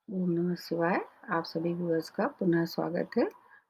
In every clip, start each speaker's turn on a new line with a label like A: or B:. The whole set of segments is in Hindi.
A: ओम नमः शिवाय। आप सभी व्यूअर्स का पुनः स्वागत है।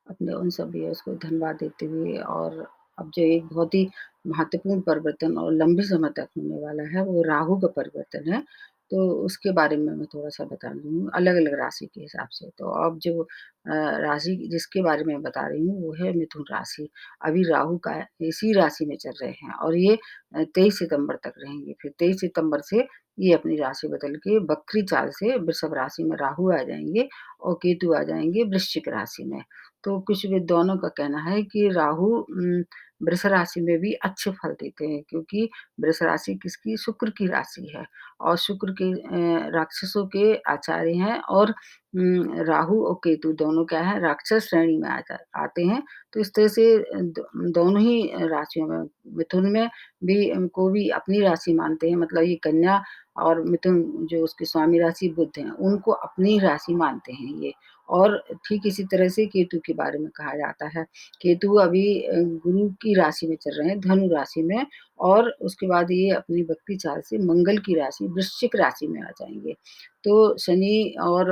A: अपने उन सब व्यूअर्स को धन्यवाद देते हुए और अब जो एक बहुत ही महत्वपूर्ण परिवर्तन और लंबे समय तक होने वाला है, वो राहु का परिवर्तन है। तो उसके बारे में मैं थोड़ा-सा बता रही हूँ, अलग-अलग राशि के हिसाब से। तो अब जो राशि जिसके बारे में बता रही हूँ, वो है मिथुन राशि। अभी राहु का इसी राशि में चल रहे हैं और ये 23 सितंबर तक रहेंगे। फिर 23 सितंबर से ये अपनी राशि बदल के बकरी चाल से वृषभ राशि में राहु आ जाएँगे और केतु आ जाएँगे वृश्चिक राशि में। तो कुछ विद्वानों का कहना है कि राहु वृष राशि में भी अच्छे फल देते हैं, क्योंकि वृष राशि किसकी? शुक्र की राशि है और शुक्र के राक्षसों के आचार्य हैं और राहु और केतु दोनों क्या है? राक्षस श्रेणी में आते हैं। तो इस तरह से दोनों ही राशियों में मिथुन में भी को भी अपनी राशि मानते हैं, मतलब ये कन्या और मिथुन जो उसकी स्वामी राशि बुध हैं, उनको अपनी राशि मानते हैं ये। और ठीक इसी तरह से केतु के बारे में कहा जाता है। केतु अभी गुरु की राशि में चल रहे हैं, धनु राशि में, और उसके बाद ये अपनी वक्री चाल से मंगल की राशि वृश्चिक राशि में आ जाएँगे। तो शनि और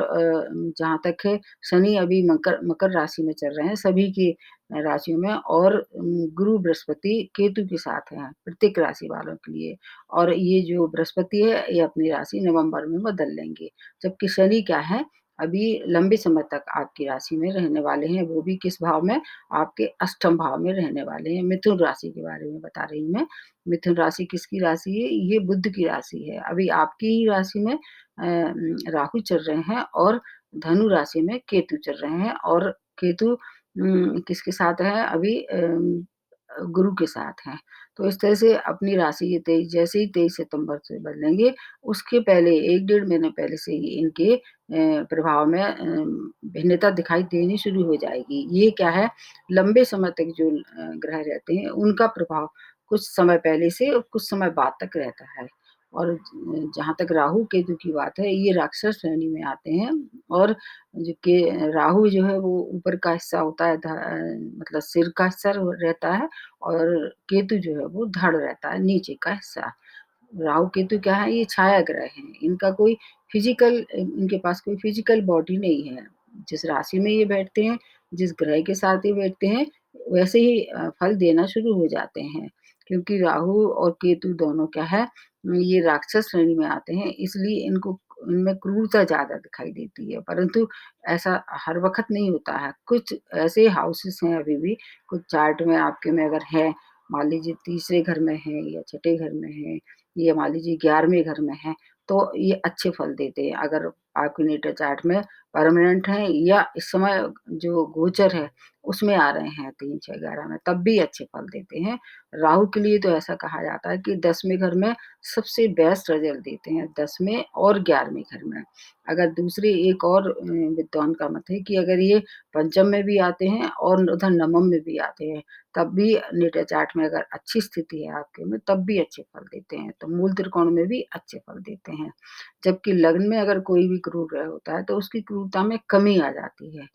A: जहाँ तक है, शनि अभी मकर मकर राशि में चल रहे हैं सभी की राशियों में, और गुरु बृहस्पति केतु के साथ हैं प्रत्येक राशि वालों के लिए। और ये जो बृहस्पति है, ये अपनी राशि नवंबर में बदल लेंगे। जबकि शनि क्या है, अभी लंबे समय तक आपकी राशि में रहने वाले हैं, वो भी किस भाव में? आपके अष्टम भाव में रहने वाले हैं। मिथुन राशि के बारे में बता रही हूँ मैं। मिथुन राशि किसकी राशि है? ये बुध की राशि है। अभी आपकी ही राशि में राहु चल रहे हैं और धनु राशि में केतु चल रहे हैं, और केतु किसके साथ है अभी? गुरु के साथ हैं। तो इस तरह से अपनी राशि ये 23 जैसे ही 23 सितंबर से बदलेंगे, उसके पहले 1 डेढ़ महीने पहले से ही इनके प्रभाव में भिन्नता दिखाई देनी शुरू हो जाएगी। ये क्या है, लंबे समय तक जो ग्रह रहते हैं, उनका प्रभाव कुछ समय पहले से और कुछ समय बाद तक रहता है। और जहाँ तक राहु केतु की बात है, ये राक्षस श्रेणी में आते हैं, और जो कि राहु जो है वो ऊपर का हिस्सा होता है, मतलब सिर का हिस्सा रहता है, और केतु जो है वो धड़ रहता है, नीचे का हिस्सा। राहु केतु क्या है, ये छाया ग्रह हैं। इनका कोई इनके पास कोई फिजिकल बॉडी नहीं है। जिस राशि में ये बैठते हैं, जिस ग्रह के साथ ये बैठते हैं, वैसे ही फल देना शुरू हो जाते हैं। क्योंकि राहु और केतु दोनों क्या है, ये राक्षस श्रेणी में आते हैं, इसलिए इनको इनमें क्रूरता ज़्यादा दिखाई देती है। परंतु ऐसा हर वक़्त नहीं होता है। कुछ ऐसे हाउसेस हैं अभी भी, कुछ चार्ट में आपके में अगर है, मान लीजिए तीसरे घर में है या छठे घर में है, या मान लीजिए 11वें घर में है, तो ये अच्छे फल देते हैं। अगर आपके नेटल चार्ट में परमानेंट हैं या इस समय जो गोचर है, उसमें आ रहे हैं 3, 6, 11 में, तब भी अच्छे फल देते हैं। राहु के लिए तो ऐसा कहा जाता है कि 10वें घर में सबसे बेस्ट रिज़ल्ट देते हैं, 10वें और 11वें घर में। अगर दूसरे एक और विद्वान का मत है कि अगर ये पंचम में भी आते हैं और उधर नवम में भी आते हैं, तब भी नेटल चार्ट में अगर अच्छी स्थिति है आपके में, तब भी अच्छे फल देते हैं। तो मूल त्रिकोण में भी अच्छे फल देते हैं। जबकि लग्न में अगर कोई भी क्रूर ग्रह होता है, तो उसकी क्रूरता में कमी आ जाती है।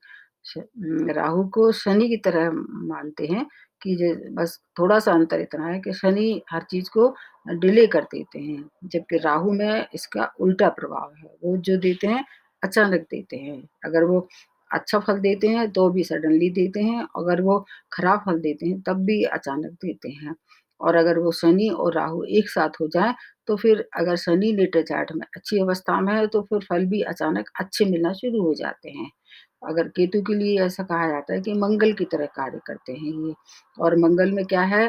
A: राहु को शनि की तरह मानते हैं कि बस थोड़ा-सा अंतर इतना है कि शनि हर चीज़ को डिले कर देते हैं, जबकि राहु में इसका उल्टा प्रभाव है। वो जो देते हैं, अचानक देते हैं। अगर वो अच्छा फल देते हैं, तो भी सडनली देते हैं, अगर वो खराब फल देते हैं, तब भी अचानक देते हैं। और अगर वो शनि और राहु एक साथ हो जाएँ, तो फिर अगर शनि नेटल चार्ट में अच्छी अवस्था में है, तो फिर फल भी अचानक अच्छे मिलना शुरू हो जाते हैं। अगर केतु के लिए ऐसा कहा जाता है कि मंगल की तरह कार्य करते हैं ये, और मंगल में क्या है,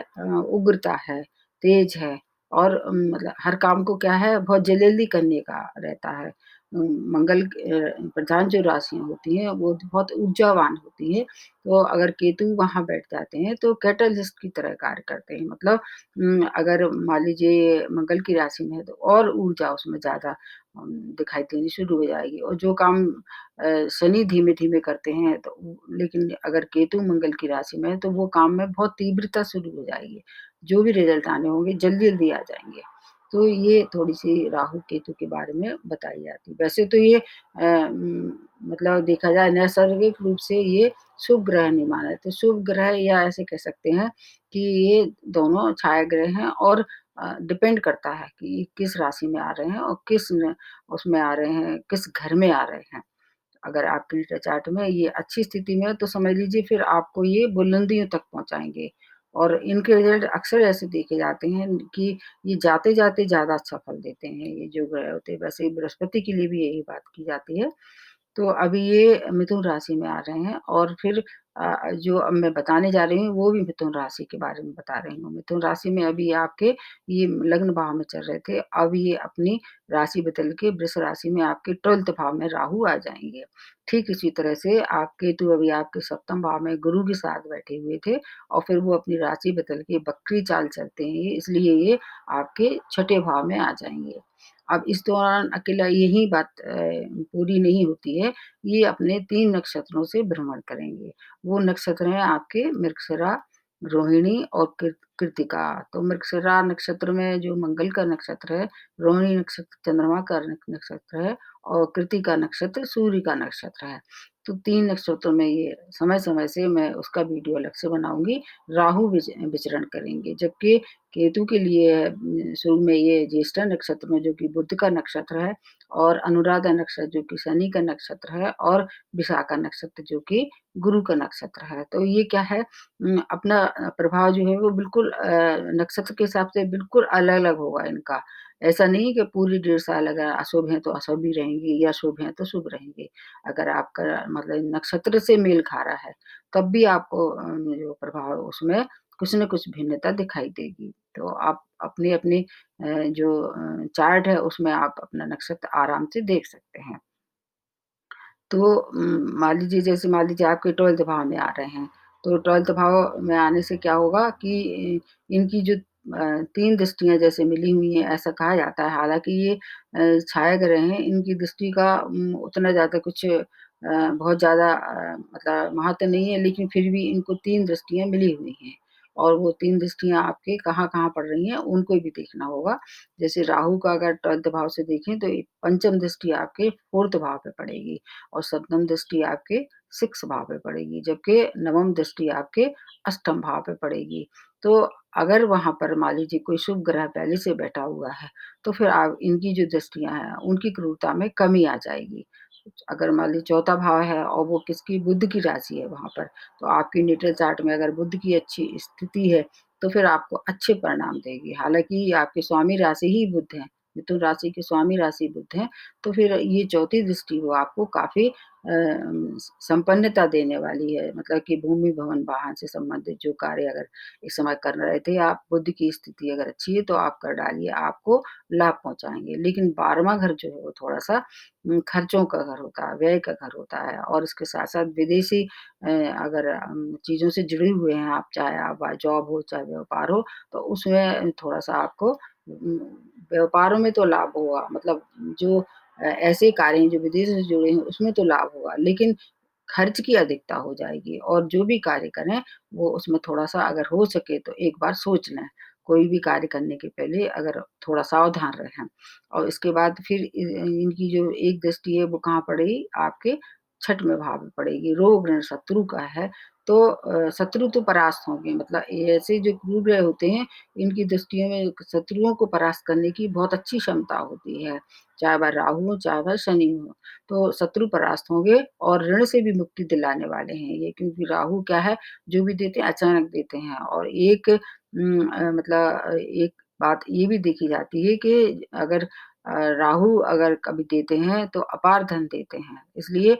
A: उग्रता है, तेज है, और मतलब हर काम को क्या है, बहुत जल्दी करने का रहता है। मंगल प्रधान जो राशियाँ होती हैं, वो बहुत ऊर्जावान होती हैं, तो अगर केतु वहाँ बैठ जाते हैं, तो कैटलिस्ट की तरह कार्य करते हैं। मतलब अगर मान लीजिए मंगल की राशि में है, तो और ऊर्जा उसमें ज़्यादा दिखाई देनी शुरू हो जाएगी, और जो काम शनि धीमे-धीमे करते हैं, तो लेकिन अगर केतु मंगल की राशि में है, तो वो काम में बहुत तीव्रता शुरू हो जाएगी। जो भी रिज़ल्ट आने होंगे, जल्दी-जल्दी आ जाएँगे। तो ये थोड़ी-सी राहु-केतु के बारे में बताई जाती है। वैसे तो ये मतलब देखा जाए नैसर्गिक रूप से ये शुभ ग्रह नहीं माना जाता। शुभ ग्रह, या ऐसे कह सकते हैं कि ये दोनों छाया ग्रह हैं, और डिपेंड करता है कि किस राशि में आ रहे हैं और किस न उसमें आ रहे हैं, किस घर में आ रहे हैं। अगर आपके नेटल चार्ट में ये अच्छी स्थिति में है तो समझ लीजिए फिर आपको ये बुलंदियों तक पहुँचाएँगे और इनके रिज़ल्ट अक्सर ऐसे देखे जाते हैं कि ये जाते-जाते ज़्यादा अच्छा फल देते हैं, ये जो ग्रह होते हैं। वैसे बृहस्पति के लिए भी यही बात की जाती है। तो अभी ये मिथुन राशि में आ रहे हैं और फिर जो अब मैं बताने जा रही हूँ, वो भी मिथुन राशि के बारे में बता रही हूँ। मिथुन राशि में अभी आपके ये लग्न भाव में चल रहे थे, अब ये अपनी राशि बदल के वृष राशि में आपके 12th भाव में राहु आ जाएँगे। ठीक इसी तरह से आप केतु अभी आपके 7th भाव में गुरु के साथ बैठे हुए थे और फिर वो अपनी राशि बदल के वक्री चाल चलते हैं ये, इसलिए ये आपके छठे भाव में आ जाएँगे। अब इस दौरान अकेला यही बात पूरी नहीं होती है, ये अपने 3 नक्षत्रों से भ्रमण करेंगे। वो नक्षत्र हैं आपके मृगशिरा, रोहिणी और कृत्तिका। तो मृगशिरा नक्षत्र में जो मंगल का नक्षत्र है, रोहिणी नक्षत्र चंद्रमा का नक्षत्र है और कृत्तिका नक्षत्र सूर्य का नक्षत्र है। तो 3 नक्षत्रों में ये समय-समय से मैं उसका वीडियो अलग से बनाऊँगी, राहु विचरण करेंगे। जबकि केतु के लिए शुरू में ये ज्येष्ठा नक्षत्र में जो कि बुध का नक्षत्र है और अनुराधा नक्षत्र जो कि शनि का नक्षत्र है और विशाखा नक्षत्र जो कि गुरु का नक्षत्र है। तो ये क्या है अपना प्रभाव जो है वो बिल्कुल नक्षत्र के हिसाब से बिल्कुल अलग-अलग होगा इनका। ऐसा नहीं कि पूरी 1.5 साल अगर अशुभ हैं तो अशुभ ही रहेंगी या शुभ हैं तो शुभ रहेंगे। अगर आपका मतलब नक्षत्र से मेल खा रहा है, तब भी आपको जो प्रभाव है उसमें कुछ न कुछ भिन्नता दिखाई देगी। तो आप अपनी-अपनी जो चार्ट है उसमें आप अपना नक्षत्र आराम से देख सकते हैं। तो मान लीजिए आपके 12th भाव में आ रहे हैं, तो 12th भाव में आने से क्या होगा कि इनकी जो 3 दृष्टियाँ जैसे मिली हुई हैं, ऐसा कहा जाता है। हालाँकि ये छाया ग्रह हैं, इनकी दृष्टि का उतना ज़्यादा कुछ बहुत ज़्यादा मतलब महत्व नहीं है, लेकिन फिर भी इनको 3 दृष्टियाँ मिली हुई हैं और वो 3 दृष्टियाँ आपके कहाँ-कहाँ पड़ रही हैं, उनको भी देखना होगा। जैसे राहु का अगर 12th भाव से देखें, तो ये पंचम दृष्टि आपके 4th भाव पे पड़ेगी। और सप्तम दृष्टि आपके 6 भाव पे पड़ेगी, जबकि नवम दृष्टि आपके अष्टम भाव पे पड़ेगी। तो अगर वहाँ पर मान लीजिए कोई शुभ ग्रह पहले से बैठा हुआ है, तो फिर आप इनकी जो दृष्टियाँ हैं, उनकी क्रूरता में कमी आ जाएगी। अगर मान लीजिए चौथा भाव है और वो किसकी बुध की राशि है वहाँ पर, तो आपकी नेटल चार्ट में अगर बुध की अच्छी स्थिति है, तो फिर आपको अच्छे परिणाम देगी। हालाँकि आपके स्वामी राशि ही बुध हैं, मिथुन राशि के स्वामी राशि बुध हैं, तो फिर ये चौथी दृष्टि वो आपको काफ़ी संपन्नता देने वाली है। मतलब कि भूमि, भवन, वाहन से संबंधित जो कार्य अगर इस समय कर रहे थे आप, बुध की स्थिति अगर अच्छी है तो आप कर डालिए, आपको लाभ पहुँचाएँगे। लेकिन 12वाँ घर जो है वो थोड़ा-सा खर्चों का घर होता है, व्यय का घर होता है और इसके साथ-साथ विदेशी अगर चीज़ों से जुड़े हुए हैं आप, चाहे आप जॉब हो, चाहे व्यापार हो, तो उसमें थोड़ा-सा आपको व्यापारों में तो लाभ होगा मतलब जो ऐसे कार्य हैं जो विदेश से जुड़े हैं उसमें तो लाभ होगा, लेकिन खर्च की अधिकता हो जाएगी और जो भी कार्य करें वो उसमें थोड़ा-सा अगर हो सके तो एक बार सोच लें। कोई भी कार्य करने के पहले अगर थोड़ा सावधान रहें और इसके बाद फिर इनकी जो एक दृष्टि है वो कहाँ पड़ेगी? आपके छठवें भाव में पड़ेगी। रोग ऋण शत्रु का है तो शत्रु तो परास्त होंगे मतलब ये ऐसे जो क्रूर ग्रह होते हैं इनकी दृष्टियों में शत्रुओं को परास्त करने की बहुत अच्छी क्षमता होती है। चाहे वह राहु हो, चाहे वह शनि हो। तो शत्रु परास्त होंगे और ऋण से भी मुक्ति दिलाने वाले हैं ये क्योंकि राहु क्या है, जो भी देते हैं अचानक देते हैं और एक एक बात ये भी देखी जाती है कि अगर राहु अगर कभी देते हैं तो अपार धन देते हैं। इसलिए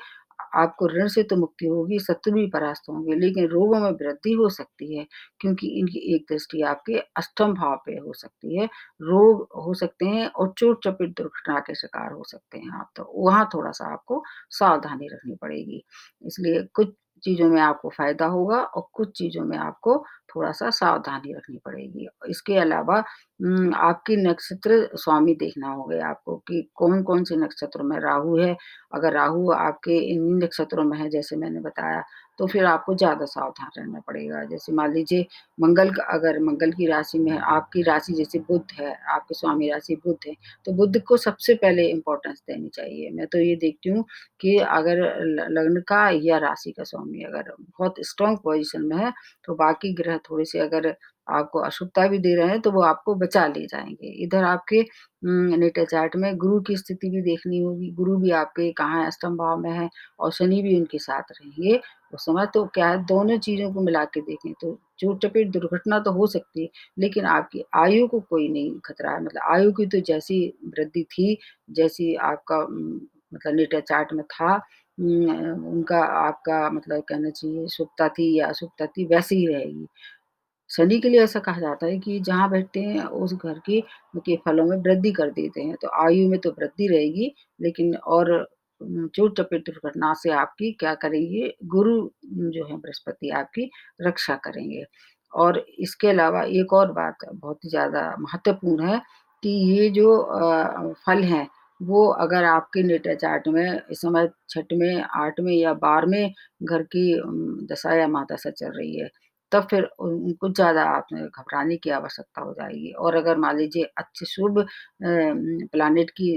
A: आपको ऋण से तो मुक्ति होगी, शत्रु भी परास्त होंगे, लेकिन रोगों में वृद्धि हो सकती है क्योंकि इनकी एक दृष्टि आपके अष्टम भाव पे हो सकती है। रोग हो सकते हैं और चोट-चपेट दुर्घटना के शिकार हो सकते हैं आप, तो वहाँ थोड़ा-सा आपको सावधानी रखनी पड़ेगी। इसलिए कुछ चीज़ों में आपको फ़ायदा होगा और कुछ चीज़ों में आपको थोड़ा-सा सावधानी रखनी पड़ेगी। इसके अलावा आपकी नक्षत्र स्वामी देखना होगा आपको कि कौन-कौन से नक्षत्रों में राहु है। अगर राहु आपके इन्हीं नक्षत्रों में है जैसे मैंने बताया, तो फिर आपको ज़्यादा सावधान रहना पड़ेगा। जैसे मान लीजिए अगर मंगल की राशि में है, आपकी राशि जैसे बुध है, आपकी स्वामी राशि बुध है, तो बुध को सबसे पहले इम्पोर्टेंस देनी चाहिए। मैं तो ये देखती हूँ कि अगर लग्न का या राशि का स्वामी अगर बहुत स्ट्रॉन्ग पोज़ीशन में है, तो बाकी ग्रह थोड़े-से अगर आपको अशुभता भी दे रहे हैं, तो वो आपको बचा ले जाएँगे। इधर आपके नेटल चार्ट में गुरु की स्थिति भी देखनी होगी, गुरु भी आपके कहाँ है, अष्टम भाव में है और शनि भी उनके साथ रहेंगे उस समय, तो क्या है दोनों चीज़ों को मिला के देखें तो चोट-चपेट दुर्घटना तो हो सकती है, लेकिन आपकी आयु को कोई नहीं खतरा है। मतलब आयु की तो जैसी वृद्धि थी, जैसी आपका मतलब नेटल चार्ट में था, उनका आपका मतलब कहना चाहिए शुभता थी या अशुभता थी, वैसी ही रहेगी। शनि के लिए ऐसा कहा जाता है कि जहाँ बैठते हैं उस घर के फलों में वृद्धि कर देते हैं, तो आयु में तो वृद्धि रहेगी, लेकिन और चोट-चपेट दुर्घटना से आपकी क्या करेंगे, गुरु जो है बृहस्पति आपकी रक्षा करेंगे। और इसके अलावा एक और बात बहुत ही ज़्यादा महत्वपूर्ण है कि ये जो फल हैं, वो अगर आपके नेटल चार्ट में इस समय 6वें, 8वें या 12वें घर की दशा या महादशा चल रही है, तब फिर कुछ ज़्यादा आपने घबराने की आवश्यकता हो जाएगी। और अगर मान लीजिए अच्छी शुभ प्लैनेट की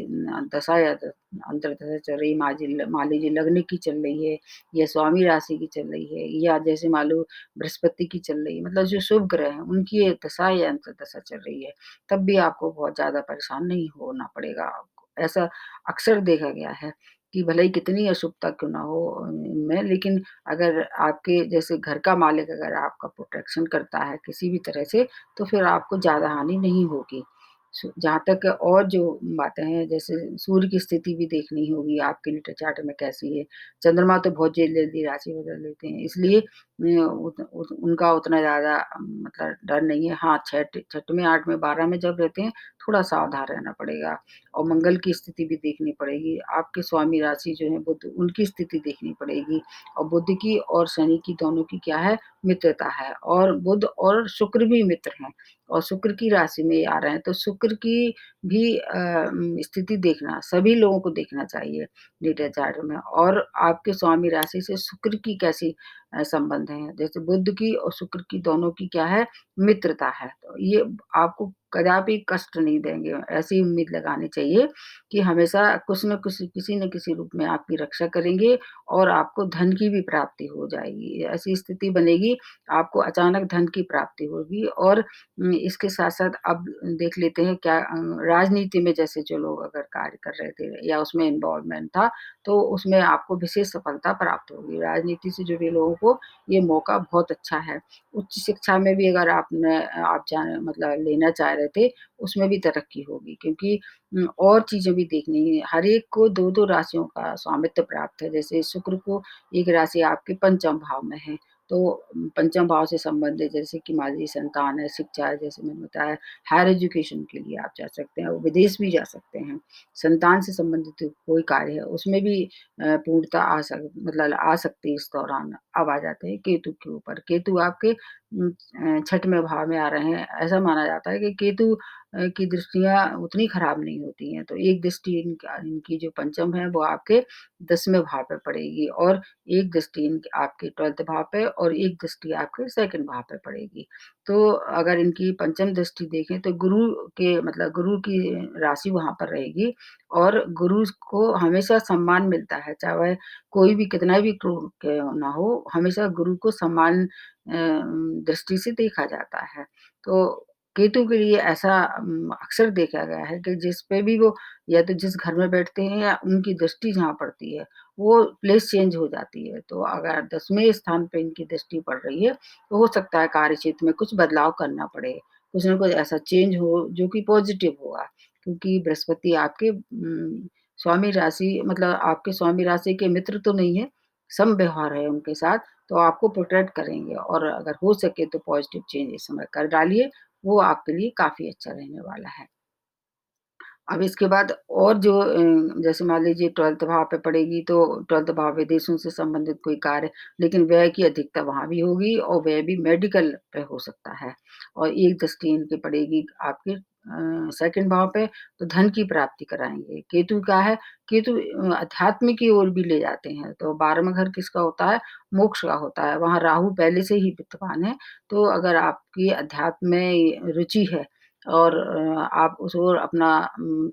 A: दशा या अंतर्दशा चल रही, मान लीजिए लग्न की चल रही है या स्वामी राशि की चल रही है या जैसे मान लो बृहस्पति की चल रही है, मतलब जो शुभ ग्रह हैं उनकी ये दशा या अंतर्दशा चल रही है, तब भी आपको बहुत ज़्यादा परेशान नहीं होना पड़ेगा आपको। ऐसा अक्सर देखा गया है कि भले ही कितनी अशुभता क्यों ना हो इनमें, लेकिन अगर आपके जैसे घर का मालिक अगर आपका प्रोटेक्शन करता है किसी भी तरह से, तो फिर आपको ज़्यादा हानि नहीं होगी। जहाँ तक और जो बातें हैं, जैसे सूर्य की स्थिति भी देखनी होगी आपके नेटल चार्ट में कैसी है। चंद्रमा तो बहुत जल्दी राशि बदल देते हैं, इसलिए उत उत उनका उतना ज़्यादा मतलब डर नहीं है। हाँ, 6वें, 8वें, 12 में जब रहते हैं, थोड़ा सावधान रहना पड़ेगा। और मंगल की स्थिति भी देखनी पड़ेगी। आपके स्वामी राशि जो है बुध, उनकी स्थिति देखनी पड़ेगी। और बुध की और शनि की दोनों की क्या है, मित्रता है, और बुध और शुक्र भी मित्र हैं और शुक्र की राशि में आ रहे हैं, तो शुक्र की भी स्थिति देखना सभी लोगों को देखना चाहिए नेटल चार्ट में। और आपके स्वामी राशि से शुक्र की कैसी संबंध है, जैसे बुध की और शुक्र की दोनों की क्या है, मित्रता है। तो ये आपको कदापि कष्ट नहीं देंगे, ऐसी उम्मीद लगानी चाहिए कि हमेशा कुछ न कुछ किसी न किसी रूप में आपकी रक्षा करेंगे और आपको धन की भी प्राप्ति हो जाएगी। ऐसी स्थिति बनेगी, आपको अचानक धन की प्राप्ति होगी। और इसके साथ-साथ अब देख लेते हैं क्या राजनीति में जैसे जो लोग अगर कार्य कर रहे थे या उसमें इन्वॉल्वमेंट था, तो उसमें आपको विशेष सफलता प्राप्त होगी। राजनीति से जुड़े लोगों को ये मौका बहुत अच्छा है। उच्च शिक्षा में भी अगर आप जाने मतलब लेना चाह रहे थे, उसमें भी तरक्की होगी, क्योंकि और चीज़ें भी देखनी है। हर एक को 2-2 राशियों का स्वामित्व प्राप्त है। जैसे शुक्र को एक राशि आपके पंचम भाव में है, तो पंचम भाव से संबंधित जैसे कि मान लीजिए संतान है, शिक्षा है, जैसे मैंने बताया, हायर एजुकेशन के लिए आप जा सकते हैं और विदेश भी जा सकते हैं। संतान से संबंधित कोई कार्य है, उसमें भी पूर्णता आ सकती है इस दौरान। अब आ जाते हैं केतु के ऊपर। केतु आपके 6वें भाव में आ रहे हैं। ऐसा माना जाता है कि केतु की दृष्टियाँ उतनी खराब नहीं होती हैं। तो एक दृष्टि इनका इनकी जो पंचम है वो आपके 10वें भाव पे पड़ेगी, और एक दृष्टि इनकी आपके 12th भाव पे और एक दृष्टि आपके 2nd भाव पे पड़ेगी। तो अगर इनकी पंचम दृष्टि देखें तो गुरु के मतलब गुरु की राशि वहाँ पर रहेगी, और गुरु को हमेशा सम्मान मिलता है, चाहे वह कोई भी कितना भी क्रूर क्यों ना हो, हमेशा गुरु को सम्मान दृष्टि से देखा जाता है। तो केतु के लिए ऐसा अक्सर देखा गया है कि जिस पे भी वो या तो जिस घर में बैठते हैं या उनकी दृष्टि जहाँ पड़ती है, वो प्लेस चेंज हो जाती है। तो अगर 10वें स्थान पे इनकी दृष्टि पड़ रही है, तो हो सकता है कार्यक्षेत्र में कुछ बदलाव करना पड़े। कुछ न कुछ ऐसा चेंज हो जो कि पॉज़िटिव होगा, क्योंकि बृहस्पति आपके स्वामी राशि मतलब आपके स्वामी राशि के मित्र तो नहीं है, समव्यवहार है उनके साथ, तो आपको प्रोटेक्ट करेंगे, और अगर हो सके तो पॉज़िटिव चेंज इस समय कर डालिए, वो आपके लिए काफ़ी अच्छा रहने वाला है। अब इसके बाद और जो जैसे मान लीजिए 12th भाव पे पड़ेगी, तो 12th भाव विदेशों से संबंधित कोई कार्य, लेकिन व्यय की अधिकता वहाँ भी होगी और व्यय भी मेडिकल पे हो सकता है। और एक दृष्टि इनकी पड़ेगी आपके 2nd भाव पे, तो धन की प्राप्ति कराएँगे। केतु क्या है, केतु अध्यात्म की ओर भी ले जाते हैं, तो 12वाँ घर किसका होता है, मोक्ष का होता है। वहाँ राहु पहले से ही विद्यमान है, तो अगर आपकी अध्यात्म में रुचि है और आप उस ओर अपना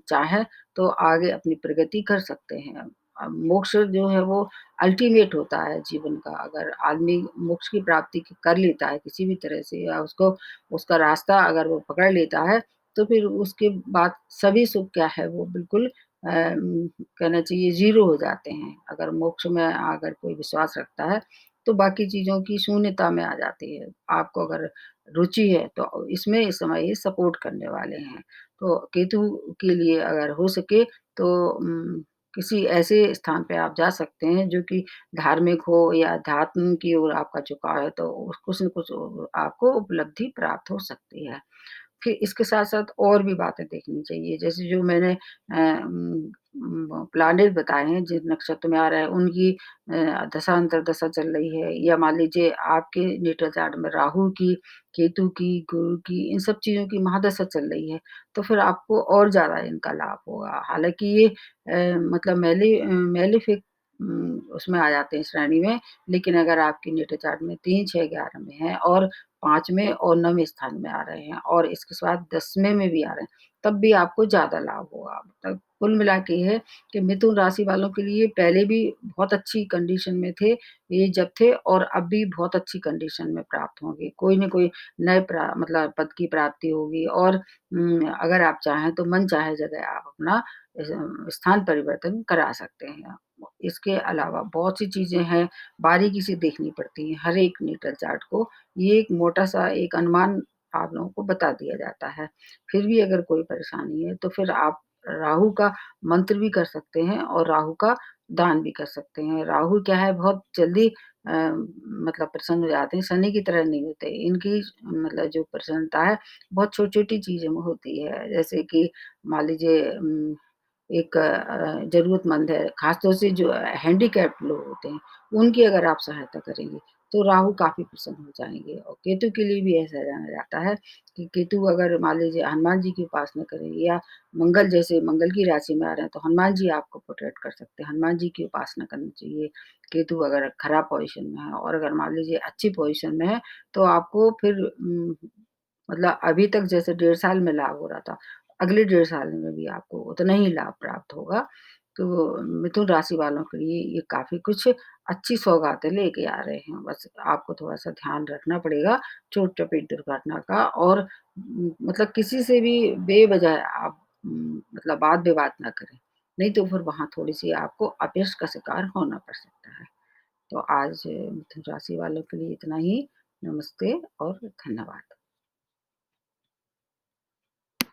A: चाहें तो आगे अपनी प्रगति कर सकते हैं। मोक्ष जो है वो अल्टीमेट होता है जीवन का। अगर आदमी मोक्ष की प्राप्ति कर लेता है किसी भी तरह से या उसको उसका रास्ता अगर वो पकड़ लेता है, तो फिर उसके बाद सभी सुख क्या है वो बिल्कुल कहना चाहिए ज़ीरो हो जाते हैं। अगर मोक्ष में अगर कोई विश्वास रखता है, तो बाकी चीज़ों की शून्यता में आ जाती है। आपको अगर रुचि है तो इसमें इस समय ये सपोर्ट करने वाले हैं। तो केतु के लिए अगर हो सके तो किसी ऐसे स्थान पे आप जा सकते हैं जो कि धार्मिक हो या अध्यात्म की ओर आपका झुकाव है, तो कुछ न कुछ आपको उपलब्धि प्राप्त हो सकती है। फिर इसके साथ-साथ और भी बातें देखनी चाहिए, जैसे जो मैंने प्लैनेट बताए हैं, जिस नक्षत्र में आ रहा है, उनकी दशा अंतर्दशा चल रही है या मान लीजिए आपके नेटल चार्ट में राहु की, केतु की, गुरु की, इन सब चीज़ों की महादशा चल रही है, तो फिर आपको और ज़्यादा इनका लाभ होगा। हालाँकि ये मतलब मेलेफिक उसमें आ जाते हैं श्रेणी में, लेकिन अगर आपकी नेटल चार्ट में 3, 6, 11 में है और 5वें और 9वें स्थान में आ रहे हैं और इसके साथ 10वें में भी आ रहे हैं, तब भी आपको ज़्यादा लाभ होगा। मतलब कुल मिला के ये है कि मिथुन राशि वालों के लिए पहले भी बहुत अच्छी कंडीशन में थे, ये जब थे और अब भी बहुत अच्छी कंडीशन में प्राप्त होंगे। कोई न कोई नए मतलब पद की प्राप्ति होगी और अगर आप चाहें तो मनचाहे जगह आप अपना स्थान परिवर्तन करा सकते हैं। इसके अलावा बहुत सी चीज़ें हैं, बारीकी से देखनी पड़ती हैं हर एक नेटल चार्ट को। ये एक मोटा-सा एक अनुमान आप लोगों को बता दिया जाता है। फिर भी अगर कोई परेशानी है तो फिर आप राहु का मंत्र भी कर सकते हैं और राहु का दान भी कर सकते हैं। राहु क्या है बहुत जल्दी मतलब प्रसन्न हो जाते हैं, शनि की तरह नहीं होते। इनकी मतलब जो प्रसन्नता है बहुत छोटी-छोटी चीज़ों में होती है। जैसे कि मान लीजिए एक ज़रूरतमंद है, ख़ासतौर से जो हैंडीकैप्ड लोग होते हैं, उनकी अगर आप सहायता करेंगे, तो राहु काफ़ी प्रसन्न हो जाएँगे और केतु के लिए भी ऐसा जाना जाता है कि केतु अगर मान लीजिए हनुमान जी की उपासना करेंगे या मंगल जैसे मंगल की राशि में आ रहे हैं, तो हनुमान जी आपको प्रोटेक्ट कर सकते हैं, हनुमान जी की उपासना करनी चाहिए। केतु अगर खराब पोज़ीशन में है और अगर मान लीजिए अच्छी पोज़ीशन में है, तो आपको फिर मतलब अभी तक जैसे 1.5 साल में लाभ हो रहा था, अगले 1.5 साल में भी आपको उतना ही लाभ प्राप्त होगा। तो मिथुन राशि वालों के लिए ये काफ़ी कुछ अच्छी सौगातें लेके आ रहे हैं। बस आपको थोड़ा-सा ध्यान रखना पड़ेगा चोट-चपेट दुर्घटना का और मतलब किसी से भी बेवजह आप मतलब वाद-विवाद ना करें। नहीं तो फिर वहाँ थोड़ी-सी आपको अपयश का शिकार होना पड़ सकता है। तो आज मिथुन राशि वालों के लिए इतना ही। नमस्ते और धन्यवाद।